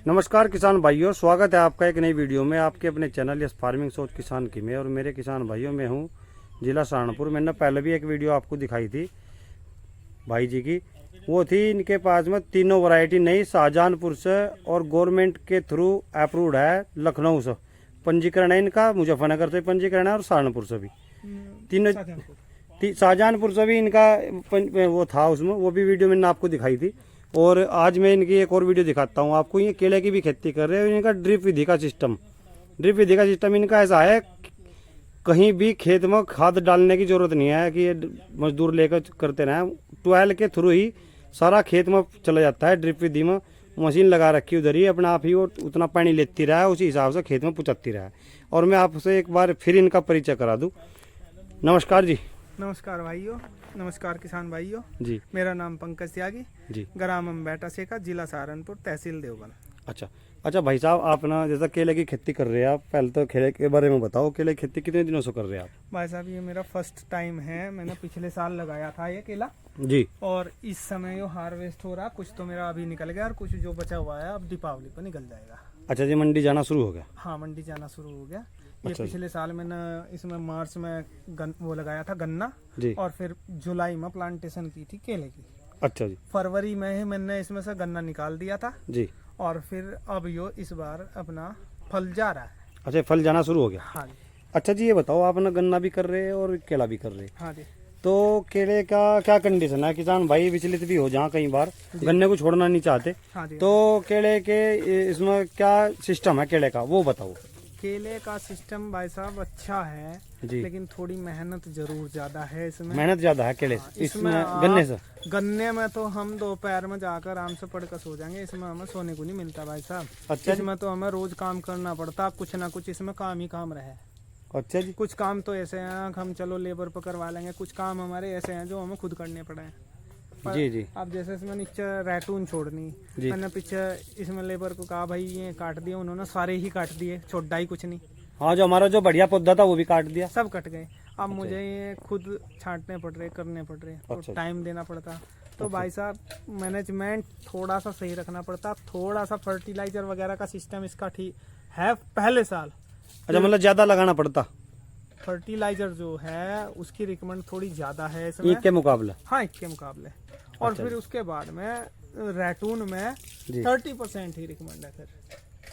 नमस्कार किसान भाइयों, स्वागत है आपका एक नई वीडियो में आपके अपने चैनल यस फार्मिंग सोच किसान की में। और मेरे किसान भाइयों में हूँ जिला सहारनपुर। मैंने पहले भी एक वीडियो आपको दिखाई थी भाई जी की, वो थी इनके पास में तीनों वैरायटी नई शाहजहानपुर से और गवर्नमेंट के थ्रू अप्रूव्ड है। लखनऊ से पंजीकरण है इनका, मुजफ्फरनगर से पंजीकरण है और सहारनपुर से भी तीनों। शाहजहानपुर से भी इनका वो था, उसमें वो भी वीडियो मैंने आपको दिखाई थी। और आज मैं इनकी एक और वीडियो दिखाता हूँ आपको। ये केले की भी खेती कर रहे हैं। इनका ड्रिप विधि का सिस्टम इनका ऐसा है, कहीं भी खेत में खाद डालने की जरूरत नहीं है कि ये मजदूर लेकर करते रहें। ट्वेल के थ्रू ही सारा खेत में चला जाता है। ड्रिप विधि में मशीन लगा रखी उधर ही, अपने आप ही वो उतना पानी लेती रहा है, उसी हिसाब से खेत में पहुँचाती रहा है। और मैं आपसे एक बार फिर इनका परिचय करा दूँ। नमस्कार जी। नमस्कार भाइयों, नमस्कार किसान भाइयों जी। मेरा नाम पंकज त्यागी जी। ग्राम अम्बेटा सेका, जिला सहारनपुर, तहसील देवबंद। अच्छा भाई साहब, आप ना जैसा केले की खेती कर रहे हैं, आप पहले तो केले के बारे में बताओ। केले की खेती कितने दिनों से कर रहे हैं आप? भाई साहब, ये मेरा फर्स्ट टाइम है। मैंने पिछले साल लगाया था ये केला जी। और इस समय यो हार्वेस्ट हो रहा। कुछ तो मेरा अभी निकल गया और कुछ जो बचा हुआ है अब दीपावली पर निकल जाएगा। अच्छा जी, मंडी जाना शुरू हो गया? हाँ, मंडी जाना शुरू हो गया। ये अच्छा पिछले साल मैंने इसमें मार्च में वो लगाया था गन्ना जी। और फिर जुलाई में प्लांटेशन की थी केले की। अच्छा जी। फरवरी में ही मैंने इसमें से गन्ना निकाल दिया था जी। और फिर अब यो इस बार अपना फल जा रहा है। अच्छा, फल जाना शुरू हो गया? हाँ जी। अच्छा जी, ये बताओ, आप ना गन्ना भी कर रहे हैं और केला भी कर रहे हैं। हाँ जी। तो केले का क्या कंडीशन है? किसान भाई विचलित भी हो जहाँ कई बार गन्ने को छोड़ना नहीं चाहते। हाँ जी। तो केले के इसमें क्या सिस्टम है केले का, वो बताओ। केले का सिस्टम भाई साहब अच्छा है जी। लेकिन थोड़ी मेहनत जरूर ज्यादा है इसमें। मेहनत ज्यादा है केले से? इसमें गन्ने से? गन्ने में तो हम दोपहर में जाकर आराम से पढ़कर सो जाएंगे, इसमें हमें सोने को नहीं मिलता भाई साहब। अच्छा। इसमें तो हमें रोज काम करना पड़ता, कुछ ना कुछ इसमें काम ही काम रहे। अच्छा जी। कुछ काम तो ऐसे हैं हम चलो लेबर पर करवा लेंगे, कुछ काम हमारे ऐसे हैं जो हमें खुद करने पड़े हैं। जी जी। अब जैसे इसमें नीचे रैटून छोड़नी, मैंने पीछे इसमें लेबर को कहा भाई ये काट दिए, उन्होंने सारे ही काट दिए, छोटा ही कुछ नहीं। हाँ, जो हमारा जो बढ़िया पौधा था वो भी काट दिया, सब कट गए। अब मुझे ये खुद छांटने पड़ रहे, करने पड़ रहे और टाइम देना पड़ता। तो भाई साहब मैनेजमेंट थोड़ा सा सही रखना पड़ता, थोड़ा सा फर्टिलाइजर वगैरह का सिस्टम इसका ठीक है पहले साल। अच्छा, मतलब ज्यादा लगाना पड़ता? फर्टिलाइजर जो है उसकी रिकमेंड थोड़ी ज्यादा है इसमें ईख के मुकाबले? हाँ, ईख के मुकाबले। और फिर उसके बाद में रैटून में 30% ही रिकमेंड है।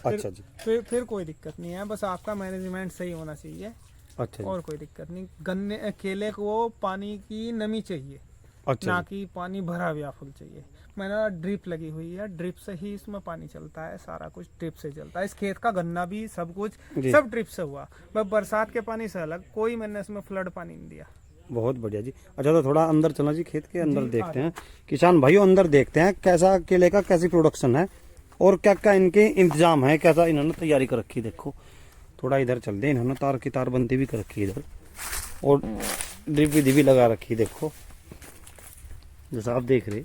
अच्छा जी। फिर कोई दिक्कत नहीं है, बस आपका मैनेजमेंट सही होना चाहिए। अच्छा और कोई दिक्कत नहीं। गन्ने केले को पानी की नमी चाहिए। अच्छा ना कि पानी भरा हुआ फूल चाहिए। मैंने ड्रिप लगी हुई है, ड्रिप से ही इसमें पानी चलता है, सारा कुछ ड्रिप से चलता है। इस खेत का गन्ना भी सब कुछ सब ड्रिप से हुआ। बस बरसात के पानी से अलग, कोई मैंने इसमें फ्लड पानी नहीं दिया। बहुत बढ़िया जी। अच्छा, तो थोड़ा अंदर चलो जी, खेत के अंदर देखते हैं। किसान भाइयों, अंदर देखते हैं कैसा केले का कैसी प्रोडक्शन है और क्या क्या इनके इंतजाम है, कैसा इन्होंने तैयारी कर रखी। देखो थोड़ा इधर चल दे, इन्होंने तार की तारबंदी भी कर रखी इधर और ड्रिप विधि भी लगा रखी। देखो जैसा आप देख रहे,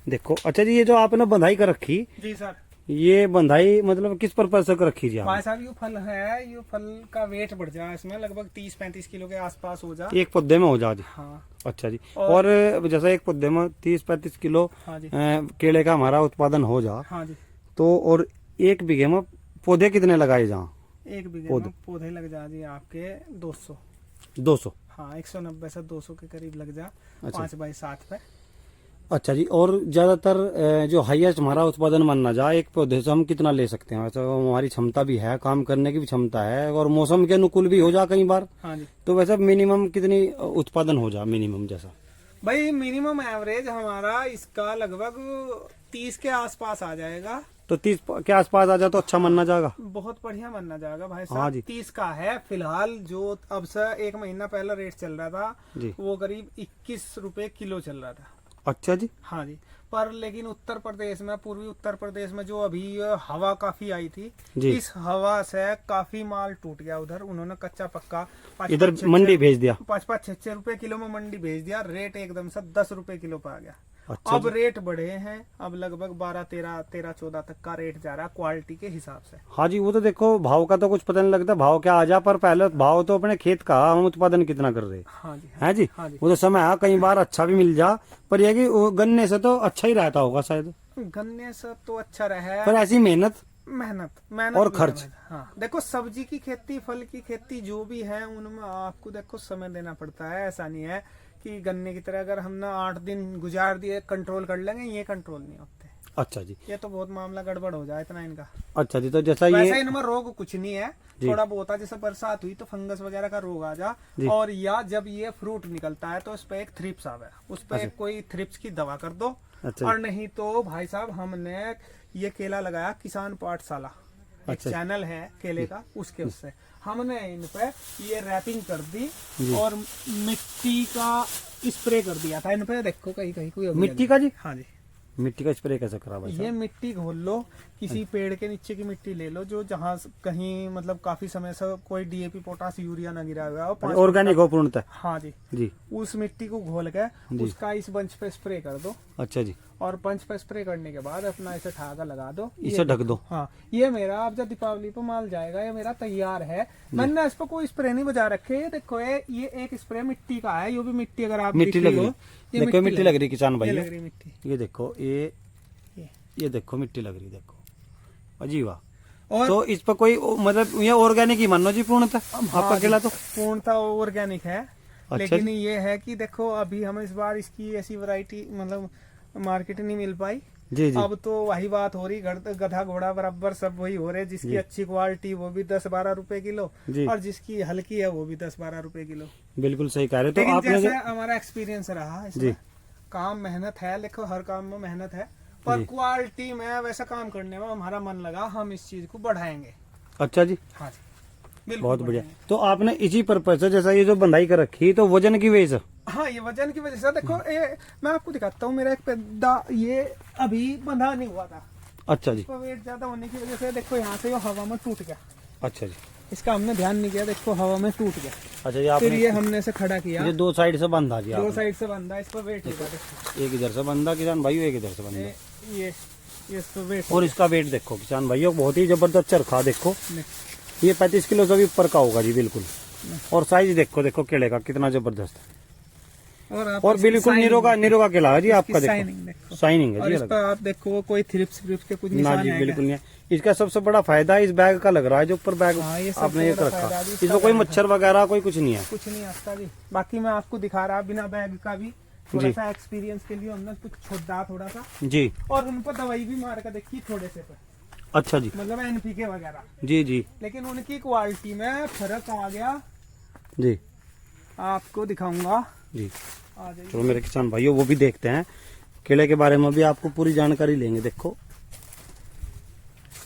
देखो। अच्छा जी, ये जो आपने बंधाई कर रखी, जी सर, ये बंधाई मतलब किस पर्पज से कर रखी जी? भाई साहब ये फल है, ये फल का वेट बढ़ जाए, इसमें लगभग 30-35 किलो के आसपास हो जा, एक पौधे में हो जा जी। हाँ। अच्छा जी। और जैसा एक पौधे में 30-35 किलो हाँ जी। केले का हमारा उत्पादन हो जा, हाँ जी। तो और एक बीघे में पौधे कितने लगाए जा? एक बीघे में पौधे लग जा जी आपके 200। हाँ, 190 से 200 के करीब लग जा। अच्छा। 5x7 पे। अच्छा जी। और ज्यादातर जो हाईएस्ट हमारा उत्पादन मानना जा, एक पौधे से हम कितना ले सकते हैं? वैसे हमारी क्षमता भी है, काम करने की भी क्षमता है और मौसम के अनुकूल भी हो जा कई बार। हाँ जी। तो वैसे मिनिमम कितनी उत्पादन हो जा? मिनिमम जैसा भाई मिनिमम एवरेज हमारा इसका लगभग 30 के आसपास आ जाएगा। तो 30 के आसपास आ जाए तो अच्छा मानना जाएगा, बहुत बढ़िया मानना जाएगा भाई हाँ साहब। जी। 30 का है फिलहाल, जो अब से 1 महीना पहले रेट चल रहा था जी। वो करीब 21 रुपए किलो चल रहा था। अच्छा जी। हाँ जी। पर लेकिन उत्तर प्रदेश में, पूर्वी उत्तर प्रदेश में जो अभी हवा काफी आई थी, इस हवा से काफी माल टूट गया उधर। उन्होंने कच्चा पक्का इधर मंडी भेज दिया, 5-6 रुपए किलो में मंडी भेज दिया। रेट एकदम से 10 रुपए किलो पे आ गया। अच्छा अब रेट बढ़े हैं, अब लगभग 12-13-14 तक का रेट जा रहा है क्वालिटी के हिसाब से। हाँ जी। वो तो देखो भाव का तो कुछ पता नहीं लगता, भाव क्या आ जा, पर पहले भाव तो अपने खेत का हम उत्पादन कितना कर रहे हैं। हाँ जी। है जी। हाँ जी। वो तो समय है, कई बार अच्छा भी मिल जा, पर यह कि गन्ने से तो अच्छा ही रहता होगा शायद। गन्ने से तो अच्छा रहा है, पर ऐसी मेहनत मेहनत और भी खर्च। है। हाँ देखो, सब्जी की खेती, फल की खेती जो भी है, उनमें आपको देखो समय देना पड़ता है। ऐसा नहीं है कि गन्ने की तरह अगर हमने 8 दिन गुजार दिए कंट्रोल कर लेंगे, ये कंट्रोल नहीं होते। अच्छा जी, ये तो बहुत मामला गड़बड़ हो जाए इतना इनका। अच्छा जी। तो जैसा वैसे ये इनमें रोग कुछ नहीं है, जी। थोड़ा बहुत है, जैसे बरसात हुई तो फंगस वगैरह का रोग आ जा, जी। और या जब ये फ्रूट निकलता है तो उस पे एक थ्रिप्स आवे, उस पे अच्छा। कोई थ्रिप्स की दवा कर दो। अच्छा और नहीं तो भाई साहब, हमने ये केला लगाया किसान पाठशाला, एक अच्छा। चैनल है केले का, उसके उससे हमने इन पे ये रैपिंग कर दी जी। और मिट्टी का स्प्रे कर दिया था इन पे। देखो कहीं कहीं कोई अभी मिट्टी का जी, हाँ जी, मिट्टी का स्प्रे कैसे करा भाई ये साहब? मिट्टी घोल लो, किसी पेड़ के नीचे की मिट्टी ले लो, जो जहाँ कहीं मतलब काफी समय से कोई डीएपी पोटास यूरिया ना गिरा हुआ हो, 5 ऑर्गेनिक हो पूर्णतः? हाँ जी, जी। उस मिट्टी को घोल के जी। उसका इस बंच पे स्प्रे कर दो, अच्छा जी, और पंच पे स्प्रे करने के बाद अपना इसे ठाका लगा दो, इसे ढक दो। हाँ, ये मेरा अब जब दीपावली पे माल जाएगा, ये मेरा तैयार है। मैंने इस पर कोई स्प्रे नहीं बजा रखे। ये देखो, ये एक स्प्रे मिट्टी का है, ये भी मिट्टी, अगर आप मिट्टी दिख लग रही, ये देखो मिट्टी लग रही किसान ये भाई। लग रही मिट्टी, ये देखो, ये देखो मिट्टी लग रही, देखो अजीब वाह। और तो इस पर कोई मतलब ये ऑर्गेनिक ही मानो जी पूर्णतः आपका केला? तो पूर्णतः ऑर्गेनिक है। अच्छा लेकिन जी। ये है कि देखो, अभी हमें इस बार इसकी ऐसी वैरायटी मतलब मार्केट नहीं मिल पाई। जी जी। अब तो वही बात हो रही, गधा घोड़ा बराबर सब वही हो रहे। जिसकी जी। अच्छी क्वालिटी वो भी 10-12 रुपए किलो, जी। और जिसकी हल्की है वो भी 10-12 रुपए किलो। बिल्कुल सही कह रहे। तो लेकिन आपने जैसा हमारा एक्सपीरियंस रहा जी। इसमें, काम मेहनत है, देखो हर काम में मेहनत है, पर जी। क्वालिटी में वैसा काम करने में हमारा मन लगा, हम इस चीज को बढ़ाएंगे। अच्छा जी, हाँ जी, बिल्कुल बहुत बढ़िया। बढ़ाएंगे। तो आपने इसी पर्पज से, जैसा ये जो बंधाई कर रखी, तो वजन की वजह से? हाँ, ये वजन की वजह से। देखो, मैं आपको दिखाता हूँ, मेरा एक पेड्डा ये अभी बंधा नहीं हुआ था। अच्छा जी, इसका वेट ज्यादा होने की वजह से देखो यहाँ से ये हवा में टूट गया। अच्छा जी। इसका हमने ध्यान नहीं किया, देखो हवा में टूट गया। अच्छा जी, फिर आपने ये हमने इसे खड़ा किया, ये दो साइड से बंधा जी दो आपने। साइड से बंधा, इस पर वेट लगा, देखो एक इधर से बंधा किसान भाई, एक इधर से बंधा। ये इस पर वेट, और इसका वेट देखो किसान भाइयों, बहुत ही जबरदस्त चरखा देखो। ये 35 किलो से भी ऊपर का होगा जी, बिल्कुल। और साइज देखो, देखो केले का कितना जबरदस्त है, और बिल्कुल निरोगा केला है जी आपका। शाइनिंग देखो देखो, शाइनिंग है और जी इस अलग। पर आप देखो कोई थ्रिप्स के कुछ ना निशान जी, है बिल्कुल नहीं है। इसका सबसे बड़ा फायदा इस बैग का लग रहा है, जो ऊपर बैग हाँ, ये सबसे आपने ये बड़ा रखा, फायदा जी इसका इसमें कोई बैग मच्छर वगैरह कोई कुछ नहीं है। कुछ नहीं आता जी। बाकी मैं आपको दिखा रहा बिना बैग का भी, थोड़ा सा एक्सपीरियंस के लिए हमने कुछ छोड़ा थोड़ा सा, जी। और उन पर दवाई भी मार कर देखी थोड़े से पर, अच्छा जी, मतलब एनपीके वगैरह, जी जी लेकिन उनकी क्वालिटी में फर्क आ गया। जी आपको दिखाऊंगा, जी। आ जाइए। चलो मेरे किसान भाइयों, वो भी देखते हैं केले के बारे में भी, आपको पूरी जानकारी लेंगे। देखो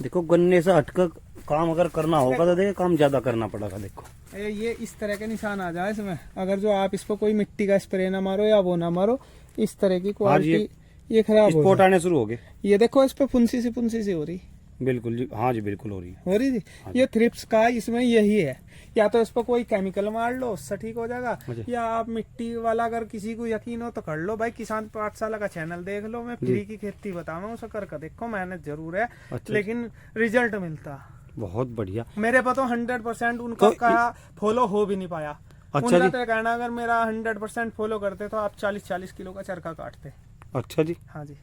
देखो, गन्ने से हटकर काम अगर करना होगा तो देखिए काम ज्यादा करना पड़ेगा। देखो ये इस तरह के निशान आ जाए इसमें, अगर जो आप इस पर कोई मिट्टी का स्प्रे ना मारो या वो ना मारो, इस तरह की क्वालिटी ये खराब हो स्पॉट आने शुरू हो गए। ये देखो, इस पे फुंसी सी हो रही, बिल्कुल जी, हाँ जी, बिल्कुल हो रही है। हो रही थी। ये थ्रिप्स का इसमें यही है, या तो इस पर कोई केमिकल मार लो, उससे ठीक हो जाएगा, अच्छा। या आप मिट्टी वाला अगर किसी को यकीन हो तो कर लो भाई, किसान पाठशाला का चैनल देख लो, मैं फ्री की खेती बताऊंगा, उसे करके देखो, मेहनत जरूर है अच्छा। लेकिन रिजल्ट मिलता। बहुत बढ़िया। मेरे पर तो 100% उनका तो कहा फॉलो हो भी नहीं पाया। अच्छा उनका जी। तो कहना, अगर मेरा 100% फॉलो करते तो आप 40-40 किलो का चरखा काटते। अच्छा जी, हाँ जी।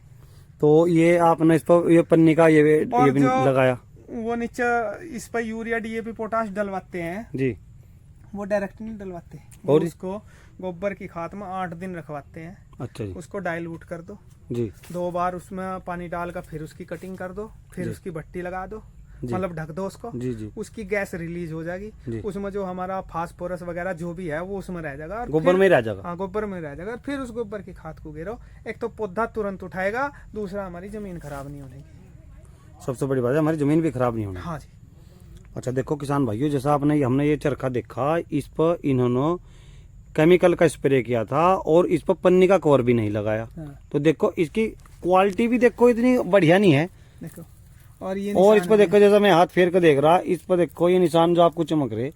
तो ये आपने इस पर ये पन्नी का ये भी जो लगाया वो नीचे इस पर यूरिया डीएपी पोटाश डलवाते हैं जी, वो डायरेक्ट नहीं डलवाते, और उसको गोबर की खाद में 8 दिन रखवाते हैं। अच्छा जी, उसको डाइल्यूट कर दो, जी 2 बार उसमें पानी डालकर फिर उसकी कटिंग कर दो, फिर जी। उसकी भट्टी लगा दो, जी। मतलब ढक दो उसको, जी जी। उसकी गैस रिलीज हो जी। जाएगी, उसमें जो हमारा फास्फोरस वगैरह जो भी है वो उसमें रह जाएगा, और गोबर फिर- में रह जाएगा। हाँ, गोबर में रह जाएगा। फिर उस गोबर की खाद को गिरो, एक तो पौधा तुरंत उठाएगा, दूसरा हमारी जमीन खराब नहीं होगी। सबसे बड़ी बात है, हमारी जमीन भी खराब नहीं होनी। हाँ जी। अच्छा देखो किसान भाइयों, जैसा हमने ये चरखा देखा, इस पर इन्होंने केमिकल का स्प्रे किया था और इस पर पन्नी का कवर भी नहीं लगाया। हाँ, तो देखो इसकी क्वालिटी भी देखो इतनी बढ़िया नहीं है। देखो, और ये और इस निशान पर है। देखो, जैसा मैं हाथ फेर कर देख रहा, इस पर देखो ये निशान जो आपको चमक रहे,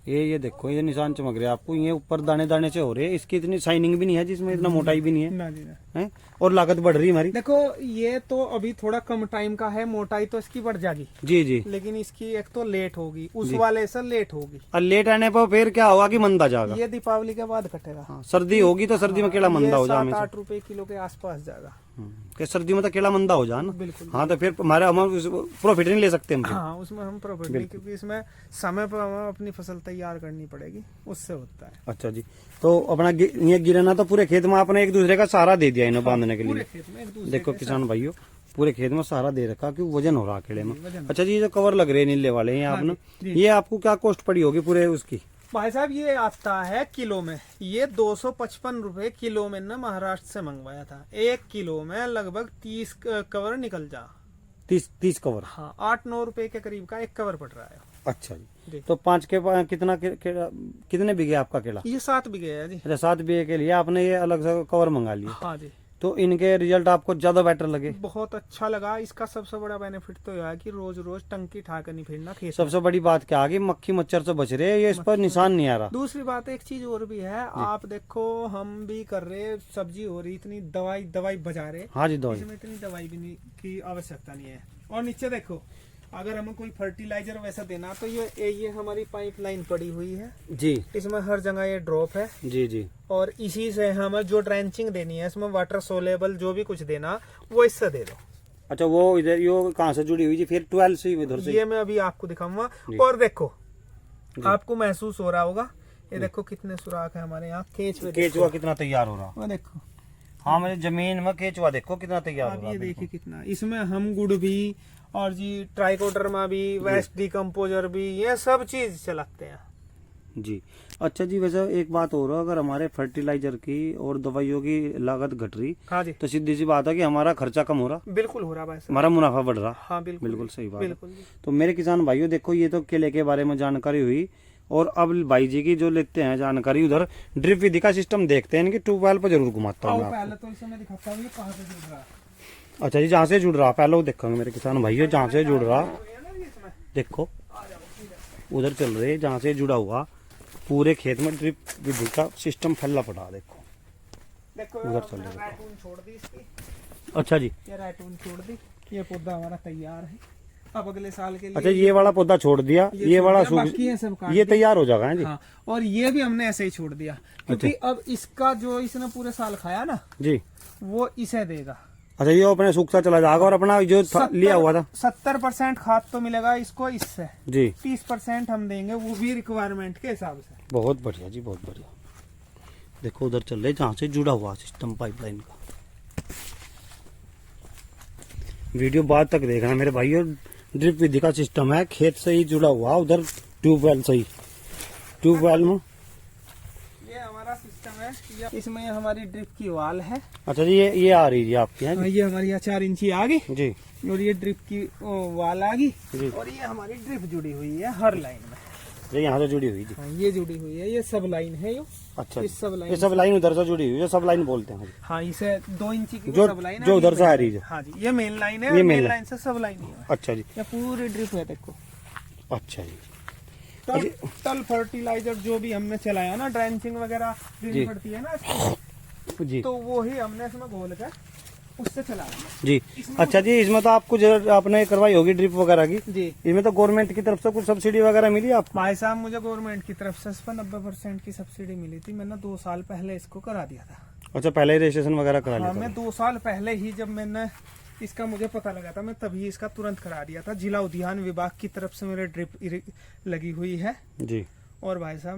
ये देखो ये निशान चमक रहे आपको, ये ऊपर दाने दाने से हो रहे। इसकी इतनी शाइनिंग भी नहीं है, जिसमें इतना मोटाई भी नहीं है, ना जी ना। है? और लागत बढ़ रही है हमारी। देखो, ये तो अभी थोड़ा कम टाइम का है, मोटाई तो इसकी बढ़ जाएगी, जी जी। लेकिन इसकी एक तो लेट होगी, उस जी। वाले से लेट होगी। और लेट आने पर फिर क्या होगा कि मंदा जाएगा। ये दीपावली के बाद कटेगा। हाँ, सर्दी होगी तो सर्दी में केला मंदा हो जाए। 7-8 रुपए किलो के आसपास जाएगा। कि सर्दी में तो केला मंदा हो जाए ना। बिल्कुल। हाँ, तो फिर हमारा हम प्रॉफिट नहीं ले सकते हम फिर। हाँ, उसमें हम प्रॉफिट नहीं, क्योंकि इसमें समय पर हमें अपनी फसल तैयार करनी पड़ेगी, उससे होता है। अच्छा जी, तो अपना ये गिराना तो पूरे खेत में आपने एक दूसरे का सहारा दे दिया इन्हें बांधने के पूरे लिए। खेत में एक दूसरे देखो के किसान भाइयों, पूरे खेत में सहारा दे रखा, क्योंकि वजन हो रहा केले में। वजन। अच्छा जी, ये जो कवर लग रहे हैं नीले वाले हैं आपने, जी। ये आपको क्या कॉस्ट पड़ी होगी पूरे उसकी? भाई साहब ये आता है किलो में, ये 255 रुपए किलो में ना महाराष्ट्र से मंगवाया था। 1 किलो में लगभग 30 कवर निकल जा। 30 कवर? हाँ, 8-9 रुपए के करीब का एक कवर पड़ रहा है। अच्छा जी, जी। तो 5 के कितने बीघे आपका केला? ये 7 बीघे है जी। अच्छा, 7 बीघे के लिए आपने ये अलग से कवर मंगा लिया। हाँ जी। तो इनके रिजल्ट आपको ज्यादा बेटर लगे? बहुत अच्छा लगा। इसका सबसे बड़ा बेनिफिट तो यह है कि रोज रोज टंकी ठाकर नहीं फिरना खेत में। सबसे बड़ी बात क्या आ गई, मक्खी मच्छर से बच रहे हैं, ये इस पर निशान नहीं आ रहा। दूसरी बात एक चीज और भी है, आप देखो हम भी कर रहे, सब्जी हो रही, इतनी दवाई बजा रहे। हाँ जी, दवाई इसमें इतनी दवाई भी नहीं की आवश्यकता नहीं है। और नीचे देखो, अगर हमें कोई फर्टिलाइजर वैसा देना तो ये हमारी पाइपलाइन पड़ी हुई है जी, इसमें हर जगह ये ड्रॉप है जी जी। और इसी से हमें जो ड्रेंचिंग देनी है, इसमें वाटर सोलेबल जो भी कुछ देना वो इससे दे दो। अच्छा, वो इधर यो कहाँ से जुड़ी हुई जी? फिर 12 से इधर से? ये मैं अभी आपको दिखाऊंगा। और देखो, आपको महसूस हो रहा होगा, ये देखो कितने सुराख है हमारे यहाँ। केचुआ कितना तैयार हो रहा? वो देखो, हाँ, मेरे जमीन में केचुआ देखो कितना तैयार हो आप रहा। ये देखिए कितना। इसमें हम गुड़ भी और जी ट्राइकोडर्मा भी, वेस्ट डिकम्पोजर भी, ये सब चीज चलाते हैं जी। अच्छा जी, वैसे एक बात और है, अगर हमारे फर्टिलाइजर की और दवाइयों की लागत घट रही, हाँ जी, तो सीधी सी बात है कि हमारा खर्चा कम हो रहा, बिल्कुल हो रहा भाई साहब। हमारा मुनाफा बढ़ रहा। हाँ बिल्कुल बिल्कुल सही बात है। बिल्कुल जी। तो मेरे किसान भाइयों देखो, ये तो केले के बारे में जानकारी हुई, और अब भाई जी की जो लेते हैं जानकारी, उधर ड्रिप विधि का सिस्टम देखते हैं कि ट्यूबवेल पर जरूर घुमाता हूँ मैं आपको। पहले तो इसे मैं दिखाता हूँ ये कहाँ से जुड़ रहा है। अच्छा जी, जहाँ से जुड़ रहा, पहले वो देखेंगे मेरे किसान भाइयों, जहाँ से जुड़ रहा देखो, उधर चल रहे जहाँ से जुड़ा हुआ, पूरे खेत में ड्रिप विधि का सिस्टम फैला पड़ा। देखो देखो उधर चल रहा है। रैटून छोड़ दी इसकी, अच्छा जी, ये रैटून छोड़ दी, ये पौधा हमारा तैयार है अब अगले साल के लिए। अच्छा, ये वाला पौधा छोड़ दिया, ये वाला सूख, बाकी है सब काट ये तैयार हो जाएगा है जी। हाँ, और ये भी हमने ऐसे ही छोड़ दिया, क्योंकि अब इसका जो इसने पूरे साल खाया ना जी, वो इसे देगा। अच्छा, ये अपने सूखता चला जाएगा, और अपना जो लिया हुआ था 70% खाद तो मिलेगा इसको इससे जी, 30% हम देंगे, वो भी रिक्वायरमेंट के हिसाब से। बहुत बढ़िया जी, बहुत बढ़िया। देखो उधर चल रहे जहाँ से जुड़ा हुआ सिस्टम पाइपलाइन का। वीडियो बाद तक देखना मेरे भाइयों, ड्रिप विधि का सिस्टम है, खेत से ही जुड़ा हुआ, उधर ट्यूबवेल से ही, ट्यूबवेल में ये हमारा सिस्टम है। इसमें हमारी ड्रिप की वाल है। अच्छा जी, ये आ रही है आपकी है ये हमारी 4 इंची आ गई जी, और ये ड्रिप की वाल आ गई जी। और ये हमारी ड्रिप जुड़ी हुई है हर लाइन में। ये यहाँ से जुड़ी हुई जी। हाँ, ये जुड़ी हुई है, ये सब लाइन है यो। अच्छा, इस सब लाइन, ये सब लाइन उधर से जुड़ी हुई है, सब लाइन बोलते हैं। हाँ, इसे 2 इंची की जो सब लाइन है, जो उधर से आ रही है। हाँ जी, ये मेन लाइन है, ये मेन main लाइन से सब लाइन ही है। अच्छा जी, ये पूरी ड्रिप है देखो। अच्छा जी, टोटल फर्टिलाइजर जो भी हमने चलाया ना, ड्रेंचिंग वगैरह देनी पड़ती है ना इसको, जी तो वो ही हमने इसमें घोल कर उससे चलाया जी। अच्छा जी, इसमें तो आपको जो आपने करवाई होगी ड्रिप वगैरह की, जी। इसमें तो गवर्नमेंट की तरफ से कुछ सब्सिडी वगैरह मिली आपको? भाई साहब, मुझे गवर्नमेंट की तरफ से इस पर 90% की सब्सिडी मिली थी। मैंने 2 साल पहले इसको करा दिया था। अच्छा, पहले ही रजिस्ट्रेशन वगैरह करा लिया हाँ, था? मैं 2 साल पहले ही, जब मैंने इसका मुझे पता लगा था, मैं तभी इसका तुरंत करा दिया था। जिला उद्यान विभाग की तरफ से मेरे ड्रिप लगी हुई है जी। और भाई साहब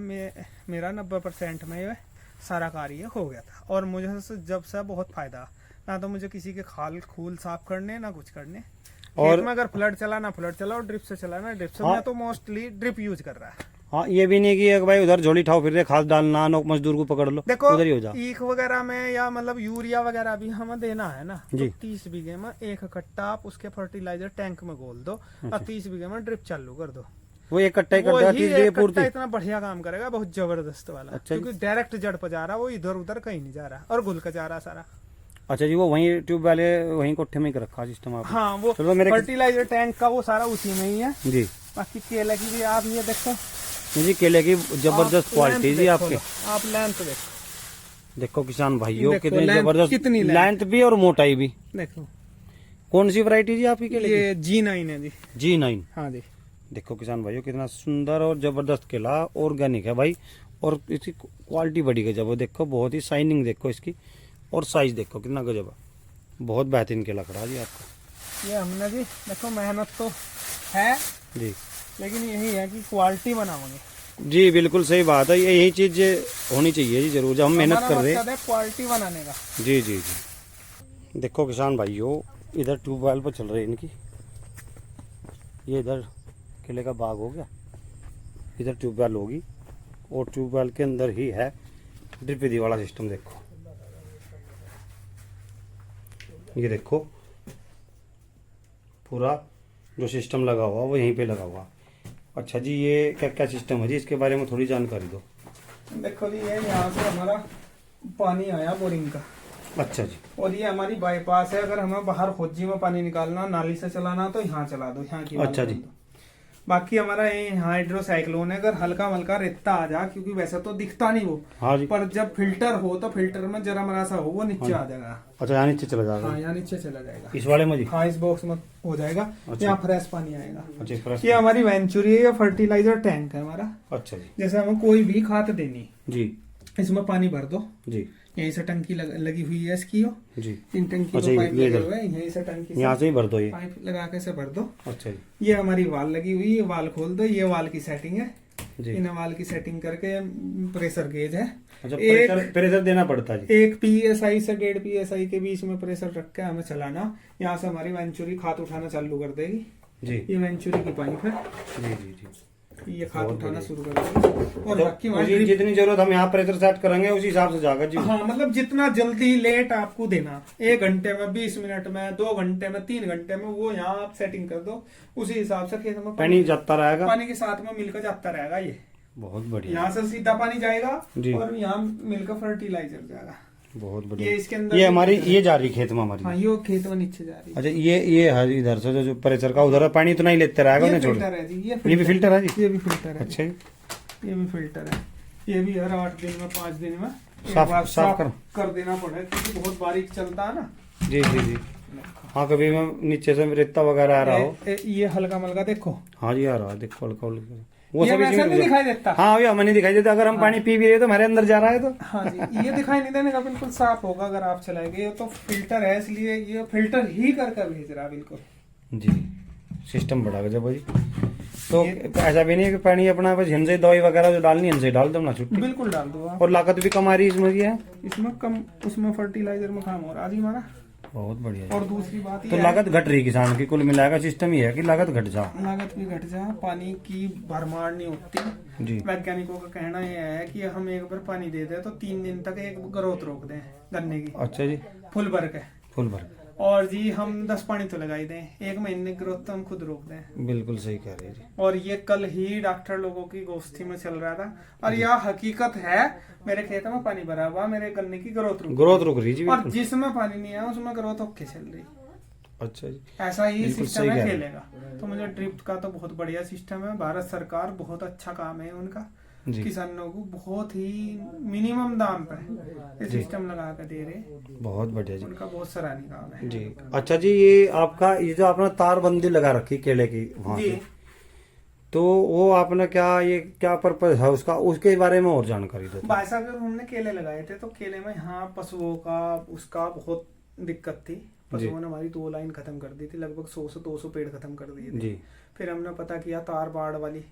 मेरा 90% में सारा कार्य हो गया था और मुझे जब से बहुत फायदा, ना तो मुझे किसी के खाल खूल साफ करने ना कुछ करने। और खेत में अगर फ्लड चला ना फ्लड चला और ड्रिप से चला ना ड्रिप से। हाँ, मैं तो मोस्टली ड्रिप यूज कर रहा है। हाँ, ये भी नहीं कि एक भाई उधर झोली ठाओ फिर रहे, खाद डालना, नो मजदूर को पकड़ लो, देखो उधर ही हो जा। ईख वगैरह में या मतलब यूरिया वगैरह भी हमें देना है ना, जी। तो 30 बीघे में 1 कट्टा आप उसके फर्टिलाइजर टैंक में घोल दो और 30 बीघे में ड्रिप चालू कर दो। वो एक कट्टा ही वो करता है, ही 30 एक बीघे कट्टा पूर्ति। इतना बढ़िया काम करेगा, बहुत जबरदस्त वाला। अच्छा जी। क्योंकि डायरेक्ट जड़ पर जा रहा, वो इधर उधर कहीं नहीं जा रहा और घुल कर जा रहा सारा। अच्छा जी, वो वहीं ट्यूब वाले वहीं कोठे में ही रखा सिस्टम आपने? हाँ, वो चलो मेरे फर्टिलाइजर टैंक का वो सारा उसी में ही है। जी बाकी केले की भी आप ये देखो जी, केले की जबरदस्त आप क्वालिटी लेंथ जी देखो आपके। लो, आप लेंथ देखो। देखो किसान भाइयों, देखो, कितनी लेंथ जबरदस्त कितनी लेंथ भी और मोटाई भी। देखो कौन सी वैरायटी जी आपकी केले ये G9 है जी। की? G9। हाँ जी। देखो किसान भाइयों, कितना सुंदर और जबरदस्त केला, ऑर्गेनिक है भाई, और इसकी क्वालिटी बड़ी गजब है। देखो बहुत ही शाइनिंग देखो इसकी, और साइज देखो कितना गजब है। बहुत बेहतरीन केला खड़ा जी आपका। ये हमने जी देखो मेहनत तो है जी लेकिन यही है कि क्वालिटी बनाओगे। जी बिल्कुल सही बात है, यही चीज होनी चाहिए जी जरूर, जब हम मेहनत कर रहे हैं। हमारा मकसद है क्वालिटी बनाने का। जी जी जी। देखो किसान भाइयों, इधर ट्यूबवेल पर चल रही है इनकी, ये इधर केले का बाग हो गया, इधर ट्यूबवेल होगी और ट्यूबवेल के अंदर ही है ड्रिप विधि वाला सिस्टम। देखो ये देखो पूरा जो सिस्टम लगा हुआ वो यहीं पे लगा हुआ। अच्छा जी, ये क्या क्या सिस्टम है जी, इसके बारे में थोड़ी जानकारी दो। देखो जी, ये यहाँ से हमारा पानी आया बोरिंग का। अच्छा जी। और ये हमारी बाईपास है, अगर हमें बाहर खोजी में पानी निकालना, नाली से चलाना तो यहाँ चला दो, यहाँ की। अच्छा जी। बाकी हमारा ये हाइड्रोसाइक्लोन है, अगर हल्का मल्का रेता आ जा, क्योंकि वैसे तो दिखता नहीं वो। हाँ जी। पर जब फिल्टर हो तो फिल्टर में जरा मरा सा हो वो नीचे आ जाएगा। अच्छा, यहाँ नीचे चला जाएगा। हाँ, यहाँ नीचे चला जाएगा इस वाले में जी। हाँ, इस बॉक्स में हो जाएगा। अच्छा। यहाँ फ्रेश पानी आएगा। अच्छा, फ्रेश। ये हमारी वेंचुरी है, ये फर्टिलाइजर टैंक है हमारा। अच्छा जी। जैसे हमें कोई भी खाद देनी जी, इसमें पानी भर दो जी, यहीं से टंकी लगी हुई है इसकी जी, इन टंकी को पाइप लगे हुए हैं, यहीं से टंकी यहाँ से ही भर दो, ये पाइप लगा के से भर दो। अच्छा जी। ये हमारी वाल लगी हुई है, वाल खोल दो, ये वाल की सेटिंग है जी। इन वाल की सेटिंग करके प्रेशर गेज है। अच्छा, प्रेशर देना पड़ता है जी। 1 PSI से 1.5 PSI के बीच में प्रेशर रख के हमें चलाना। यहाँ से हमारी वेंचुरी खाद उठाना चालू कर देगी जी। ये वेंचुरी की पाइप है जी जी जी। ये खाद उठाना शुरू कर देंगे और बाकी जितनी जरूरत हम यहाँ प्रेशर सेट करेंगे उसी हिसाब से जाएगा जी। हाँ, मतलब जितना जल्दी लेट आपको देना, 1 घंटे में, 20 मिनट में, 2 घंटे में, 3 घंटे में, वो यहाँ आप सेटिंग कर दो, उसी हिसाब से खेत में पानी जाता रहेगा, पानी के साथ में मिलकर जाता रहेगा। ये बहुत बढ़िया, यहाँ से सीधा पानी जाएगा और यहाँ मिलकर फर्टिलाइजर जाएगा। बहुत बढ़िया। ये इसके अंदर ये हमारी ये जा रही खेत में हमारी। हाँ, ये खेत में नीचे जा रही है। अच्छा, ये इधर से जो प्रेशर का उधर पानी इतना ही लेते रहेगा। ये फिल्टर है जी, ये भी फिल्टर है जी, ये भी फिल्टर है। अच्छा, ये भी फिल्टर है, ये भी हर 8 दिन में 5 दिन में साफ कर देना पड़ेगा, क्योंकि बहुत बारीक चलता है ना जी जी जी। हाँ, कभी में नीचे से रेता वगैरह आ रहा हो, ये हल्का मल्का देखो। हाँ जी, आ रहा है, देखो हल्का हल्का, वो सब नहीं दिखाई देता। हाँ, ये हमें नहीं दिखाई देता, अगर हम पानी पी भी रहे तो हमारे अंदर जा रहा है तो। हाँ जी, ये दिखाई नहीं देने का, बिल्कुल साफ होगा अगर आप चलाएंगे। ये तो फिल्टर है, इसलिए ये फिल्टर ही करके भेज रहा है बिल्कुल जी। सिस्टम बड़ा गजब जी। तो ऐसा भी नहीं है कि पानी अपना बस हिंसे दवाई वगैरह जो डालनी हिंसे डाल दो ना, छुट्टी बिल्कुल डाल दो। और लागत भी कम आ रही है इसमें, क्या इसमें कम, उसमें फर्टिलाइजर में काम हो रहा है हमारा। बहुत बढ़िया। और दूसरी बात तो लागत घट रही किसान की, कुल मिलाकर सिस्टम ही है कि लागत घट जा, लागत भी घट जा, पानी की भरमार नहीं होती जी। वैज्ञानिकों का कहना यह है कि हम एक बार पानी दे दें तो 3 दिन तक एक ग्रोथ रोक दें गन्ने की। अच्छा जी, फुल भर के। और जी हम 10 पानी तो लगाई दें, 1 महीने ग्रोथ तो हम खुद रोक दें। बिल्कुल सही कह रहे हैं जी। और ये कल ही डॉक्टर लोगों की गोष्ठी में चल रहा था, और यह हकीकत है। मेरे खेत में पानी भरा हुआ, मेरे गन्ने की ग्रोथ रुक रही जी, और जिसमें पानी नहीं है उसमें ग्रोथ ओके चल रही। अच्छा जी, ऐसा ही सिस्टम है खेलेगा। तो मुझे ड्रिप का तो बहुत बढ़िया सिस्टम है, भारत सरकार बहुत अच्छा काम है उनका, किसानों को बहुत ही मिनिमम दाम पे ये सिस्टम लगा कर दे रहे। बहुत बढ़िया जी, उनका बहुत सराहनीय काम है जी। अच्छा जी, ये आपका ये जो आपने तारबंदी लगा रखी केले की वहाँ जी, तो वो आपने क्या पर्पज है उसका, उसके बारे में और जानकारी दो। भाई साहब, जब हमने केले लगाए थे तो केले में यहाँ पशुओं का उसका बहुत दिक्कत थी। पशुओं ने हमारी 2 लाइन खत्म कर दी थी, लगभग 100 से 200 पेड़ खत्म कर दिए थे जी। फिर हमने पता किया तार बाड़ वाली,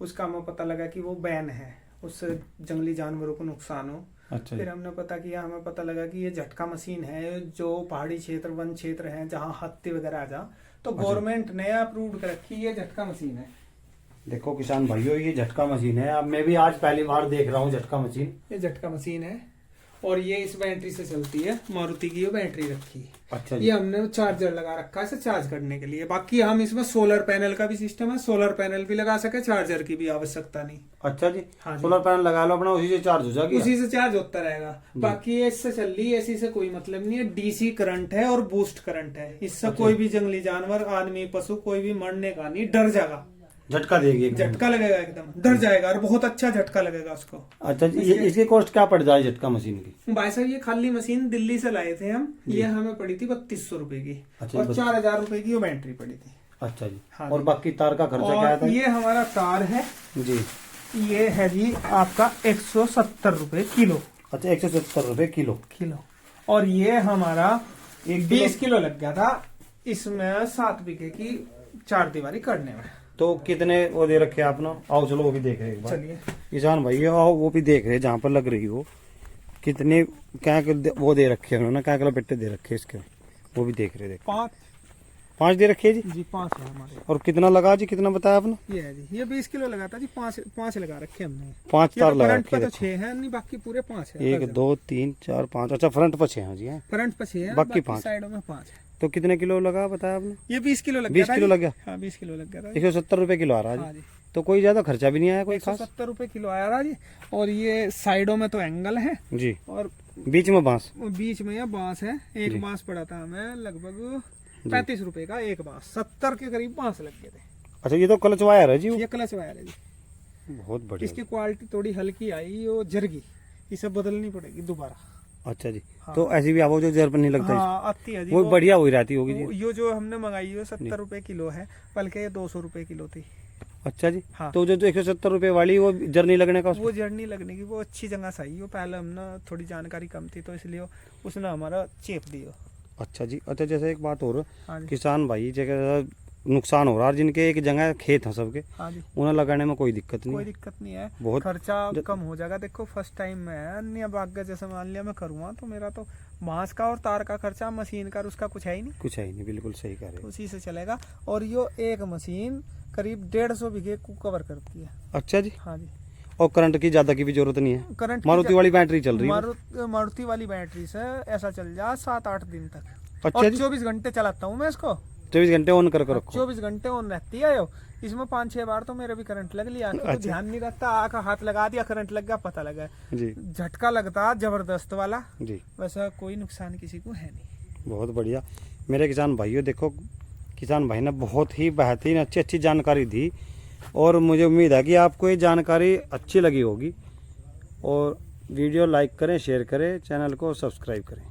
उसका हमें पता लगा कि वो बैन है, उससे जंगली जानवरों को नुकसान हो। अच्छा। फिर हमने पता किया, हमें पता लगा कि ये झटका मशीन है, जो पहाड़ी क्षेत्र, वन क्षेत्र है जहाँ हाथी वगैरह आ जा, तो गवर्नमेंट ने अप्रूव कर रखी ये झटका मशीन है। देखो किसान भाइयों, ये झटका मशीन है, अब मैं भी आज पहली बार देख रहा हूँ झटका मशीन। ये झटका मशीन है और ये इस बैटरी से चलती है, मारुति की बैटरी रखी है। अच्छा, ये हमने चार्जर लगा रखा है इसे चार्ज करने के लिए। बाकी हम इसमें सोलर पैनल का भी सिस्टम है, सोलर पैनल भी लगा सके, चार्जर की भी आवश्यकता नहीं। अच्छा जी, हाँ, सोलर पैनल लगा लो अपना, उसी से चार्ज हो जाएगा, उसी से चार्ज होता रहेगा। बाकी ये इससे चल रही है, इसी से कोई मतलब नहीं है। DC करंट है और बूस्ट करंट है, इससे कोई भी जंगली जानवर, आदमी, पशु कोई भी मरने का नहीं, डर जाएगा, झटका देगी, झटका लगेगा, एकदम डर जाएगा और बहुत अच्छा झटका लगेगा उसको। अच्छा, इसकी कॉस्ट क्या पड़ जाए झटका मशीन की? भाई साहब, ये खाली मशीन दिल्ली से लाए थे हम, ये हमें पड़ी थी 3200 रुपए की। अच्छा, और 4000 रुपए की वो बैटरी पड़ी थी। अच्छा जी, हाँ। और बाकी तार का खर्चा क्या था? ये हमारा तार है जी, ये है जी आपका 170 रुपए किलो। अच्छा, 170 रुपए किलो। और ये हमारा 20 किलो लग गया था इसमें 7 बीघे की 4 दीवारी करने में। तो कितने वो दे रखे आपने? आओ चलो वो भी देख रहे हैं एक बार। चलिए किसान भाई आओ वो भी देख रहे हैं जहाँ पर लग रही हो। कितने क्या वो दे रखे हैं उन्होंने, क्या किलो बेटे दे रखे इसके, वो भी देख रहे। देख 5 दे रखे जी। 5 है हमारे। और कितना लगा जी, कितना बताया आपने? ये है जी, ये 20 किलो लगा था जी। 5 लगा रखे हमने। 5 तार लगा फ्रंट पे रखे। तो 6 है नहीं, बाकी पूरे 5 है। 1 2 3 4 5। अच्छा फ्रंट पर 6 हैं जी। फ्रंट पे 6 है, बाकी 5 साइडों में 5 है। तो कितने किलो लगा बताया आपने? ये 20 किलो लग 20 गया। किलो लग गया। हाँ 20 किलो लग गया था। 170 रुपए किलो आ रहा हाँ है जी। जी। तो कोई ज्यादा खर्चा भी नहीं आया कोई खास? 170 रुपए किलो आया रहा जी। और ये साइडों में तो एंगल है जी, और बीच में बांस। बीच में यह बांस है। एक बांस पड़ा था हमें लगभग 35 रुपए का एक बांस। 70 के करीब बांस लग गए थे। अच्छा ये तो क्लच वायर है जी वो? ये क्लच वायर है जी। बहुत बढ़िया। इसकी क्वालिटी थोड़ी हल्की आई, वो जरगी, इसे बदलनी पड़ेगी दोबारा। अच्छा जी। हाँ। तो ऐसी भी आप वो जो जर पर नहीं लगता हाँ आती है जी। वो बढ़िया हुई रहती होगी जी। ये जो हमने मंगाई है 70 रुपए किलो है, बल्कि ये 200 रुपए किलो थी। अच्छा जी। हाँ। तो जो 170 रुपए वाली वो जर नहीं लगने का वो जर्नी लगने की वो अच्छी जगह सही हो। पहले हमने थोड़ी जानकारी कम थी तो इसलिए उसने हमारा चेप दिया। अच्छा जी। अच्छा जैसे एक बात और, हाँ जी। किसान भाई जगह नुकसान हो रहा है जिनके एक जगह खेत है सबके, हाँ जी। उन्हें लगाने में कोई दिक्कत नहीं कोई है? दिक्कत नहीं है, बहुत खर्चा कम हो जाएगा। देखो फर्स्ट टाइम में है, अन्य बाग जैसे मान लिया मैं करूँगा तो मेरा तो बांस का और तार का खर्चा, मशीन का उसका कुछ है ही नहीं। कुछ है ही नहीं, बिल्कुल सही कह रहे हैं। उसी से चलेगा। और ये एक मशीन करीब 150 बीघे को कवर करती है। अच्छा जी। हाँ जी। और करंट की ज्यादा की भी जरूरत नहीं है? करंट मारुति वाली बैटरी चल रही है? मारुति वाली बैटरी से ऐसा चल जा 7-8 दिन तक। अच्छा और जी। 24 घंटे चलाता हूँ मैं इसको। 24 घंटे ऑन करके रखो? 24 घंटे ऑन रहती है यो। इसमें 5-6 बार तो मेरे भी करंट लग लिया। तो ध्यान नहीं रहता, आँख हाथ लगा दिया, करंट लग गया, पता लगा। जी। झटका लगता जबरदस्त वाला जी। वैसा कोई नुकसान किसी को है नहीं। बहुत बढ़िया। मेरे किसान भाइयों देखो, किसान भाई ने बहुत ही बेहतरीन अच्छी जानकारी दी और मुझे उम्मीद है कि आपको ये जानकारी अच्छी लगी होगी। और वीडियो लाइक करें, शेयर करें, चैनल को सब्सक्राइब करें।